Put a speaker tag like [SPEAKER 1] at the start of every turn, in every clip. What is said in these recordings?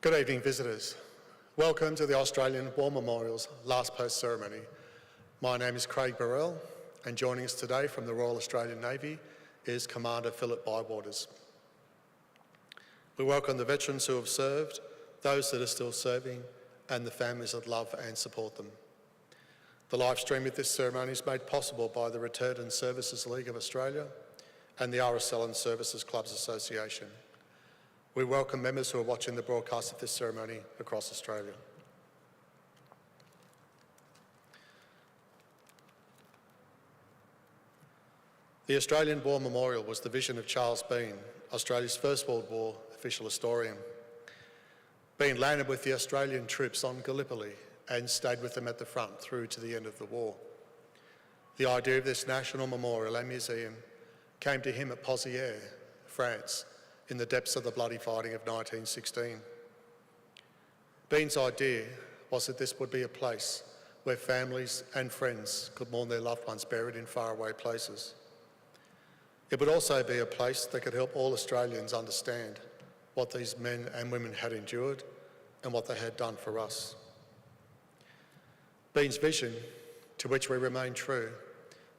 [SPEAKER 1] Good evening, visitors. Welcome to the Australian War Memorial's last post ceremony. My name is Craig Burrell, and joining us today from the Royal Australian Navy is Commander Philip Bywaters. We welcome the veterans who have served, those that are still serving, and the families that love and support them. The live stream of this ceremony is made possible by the Returned and Services League of Australia and the RSL and Services Clubs Association. We welcome members who are watching the broadcast of this ceremony across Australia. The Australian War Memorial was the vision of Charles Bean, Australia's First World War official historian. Bean landed with the Australian troops on Gallipoli and stayed with them at the front through to the end of the war. The idea of this national memorial and museum came to him at Pozières, France, in the depths of the bloody fighting of 1916. Bean's idea was that this would be a place where families and friends could mourn their loved ones buried in faraway places. It would also be a place that could help all Australians understand what these men and women had endured and what they had done for us. Bean's vision, to which we remain true,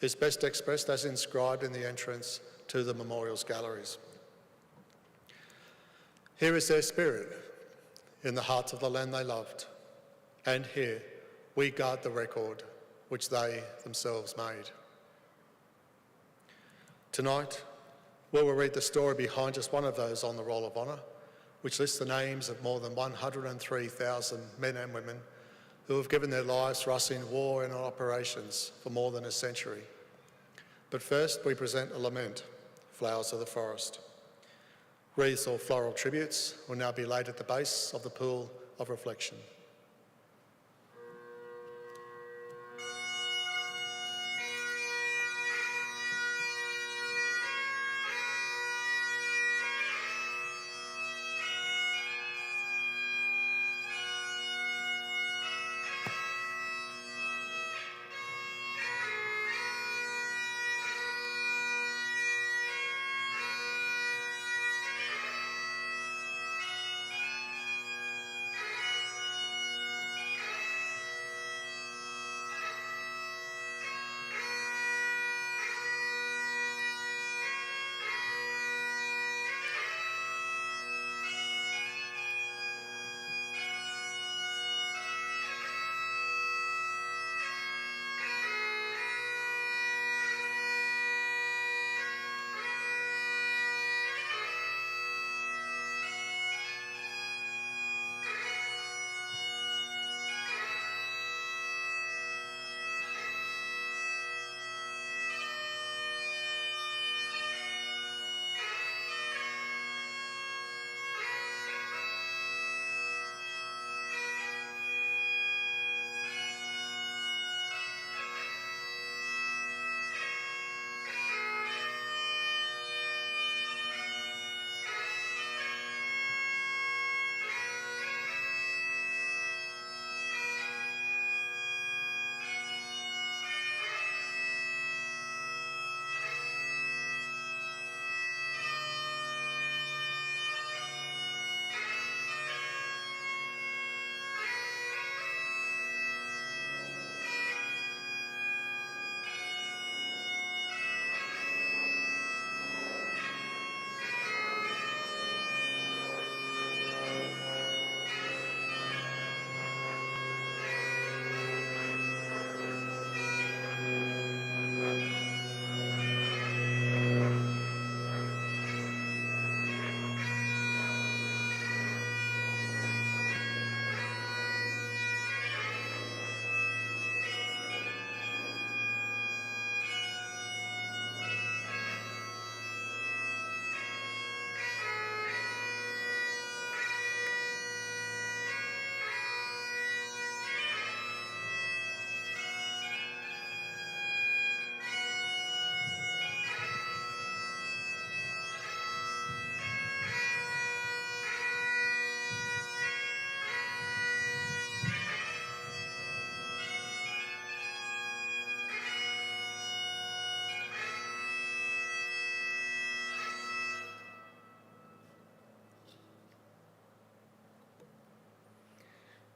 [SPEAKER 1] is best expressed as inscribed in the entrance to the memorial's galleries. Here is their spirit in the hearts of the land they loved, and here we guard the record which they themselves made. Tonight, we will read the story behind just one of those on the Roll of Honour, which lists the names of more than 103,000 men and women who have given their lives for us in war and in operations for more than a century. But first, we present a lament, Flowers of the Forest. Wreaths or floral tributes will now be laid at the base of the pool of reflection.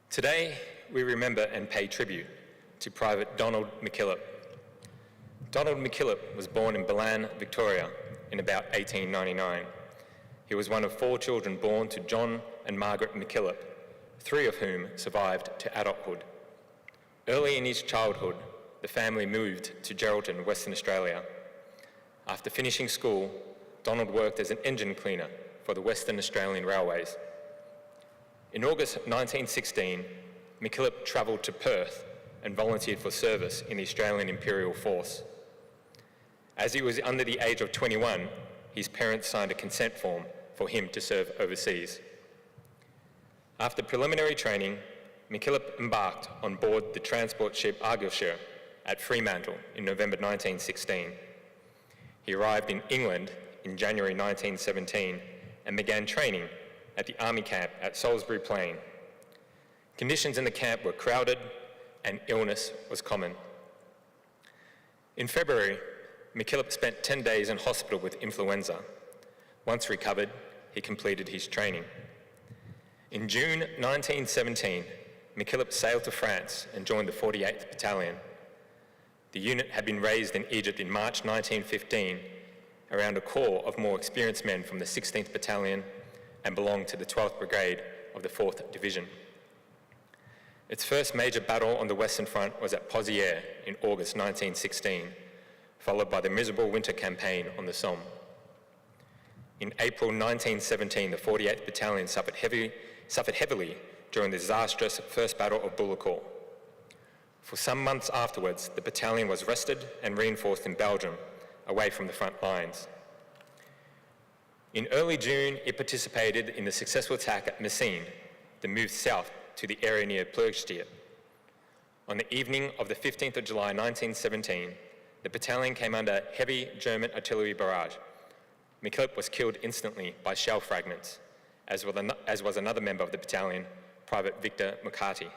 [SPEAKER 2] Today, we remember and pay tribute to Private Donald McKillop. Donald McKillop was born in Lament, Victoria in about 1899. He was one of 4 children born to John and Margaret McKillop, 3 of whom survived to adulthood. Early in his childhood, the family moved to Geraldton, Western Australia. After finishing school, Donald worked as an engine cleaner for the Western Australian Railways. In August 1916, McKillop travelled to Perth and volunteered for service in the Australian Imperial Force. As he was under the age of 21, his parents signed a consent form for him to serve overseas. After preliminary training, McKillop embarked on board the transport ship Argyllshire at Fremantle in November 1916. He arrived in England in January 1917 and began training at the Army camp at Salisbury Plain. Conditions in the camp were crowded and illness was common. In February, McKillop spent 10 days in hospital with influenza. Once recovered, he completed his training. In June 1917, McKillop sailed to France and joined the 48th Battalion. The unit had been raised in Egypt in March 1915 around a corps of more experienced men from the 16th Battalion and belonged to the 12th Brigade of the 4th Division. Its first major battle on the Western Front was at Pozières in August 1916, followed by the miserable winter campaign on the Somme. In April 1917, the 48th Battalion suffered heavily during the disastrous First Battle of Bullecourt. For some months afterwards, the battalion was rested and reinforced in Belgium, away from the front lines. In early June, it participated in the successful attack at Messines, then moved south to the area near Ploegsteert. On the evening of the 15th of July 1917, the battalion came under heavy German artillery barrage. McKillop was killed instantly by shell fragments, as was another member of the battalion, Private Victor McCarthy.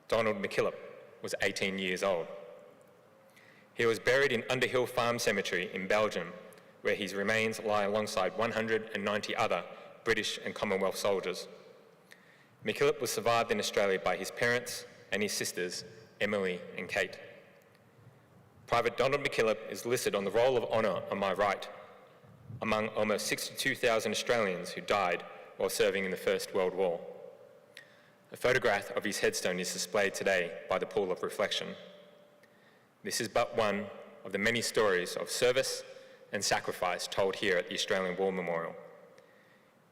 [SPEAKER 2] Donald McKillop was 18 years old. He was buried in Underhill Farm Cemetery in Belgium, where his remains lie alongside 190 other British and Commonwealth soldiers. McKillop was survived in Australia by his parents and his sisters, Emily and Kate. Private Donald McKillop is listed on the Roll of Honour on my right, among almost 62,000 Australians who died while serving in the First World War. A photograph of his headstone is displayed today by the Pool of Reflection. This is but one of the many stories of service and sacrifice told here at the Australian War Memorial.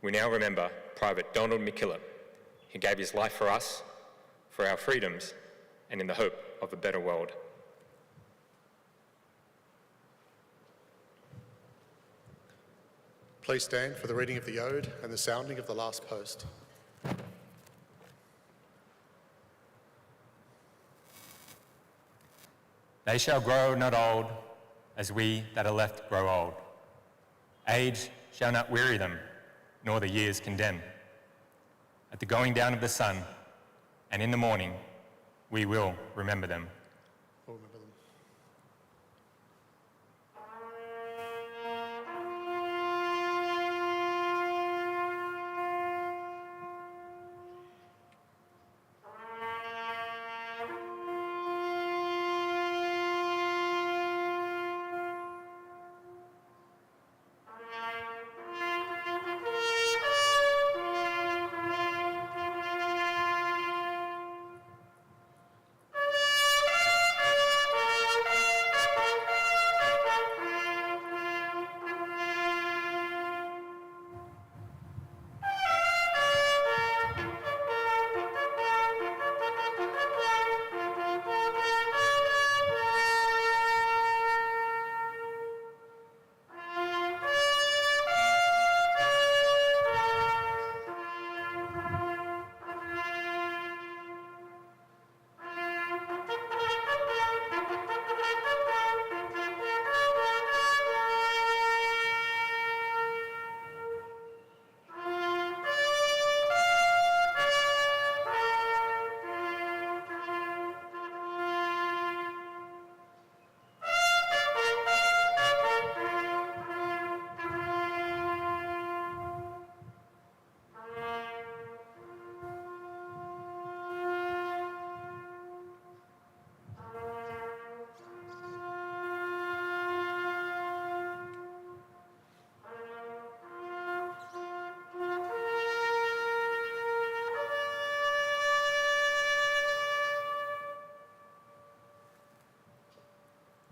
[SPEAKER 2] We now remember Private Donald McKillop, who gave his life for us, for our freedoms, and in the hope of a better world.
[SPEAKER 1] Please stand for the reading of the Ode and the sounding of the last post.
[SPEAKER 3] They shall grow not old, as we that are left grow old. Age shall not weary them, nor the years condemn. At the going down of the sun, and in the morning, we will remember them.
[SPEAKER 1] We'll remember them.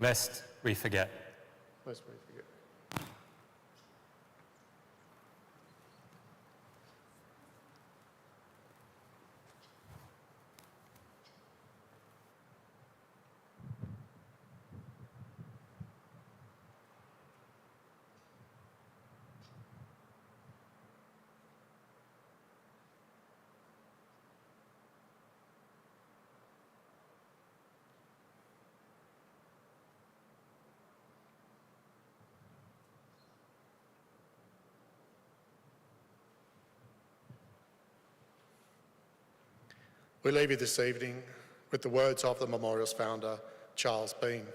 [SPEAKER 3] lest we forget.
[SPEAKER 1] Lest we forget. We leave you this evening with the words of the memorial's founder, Charles Bean.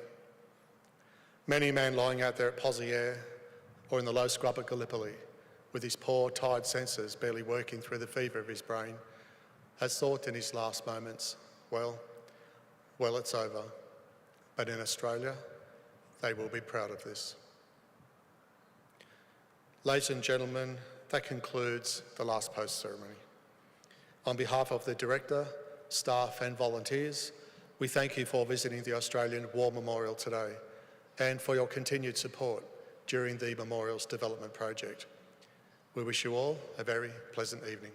[SPEAKER 1] Many a man lying out there at Pozieres or in the low scrub at Gallipoli, with his poor, tired senses barely working through the fever of his brain, has thought in his last moments, well, it's over. But in Australia, they will be proud of this. Ladies and gentlemen, that concludes the last post ceremony. On behalf of the Director, staff and volunteers, we thank you for visiting the Australian War Memorial today and for your continued support during the Memorial's development project. We wish you all a very pleasant evening.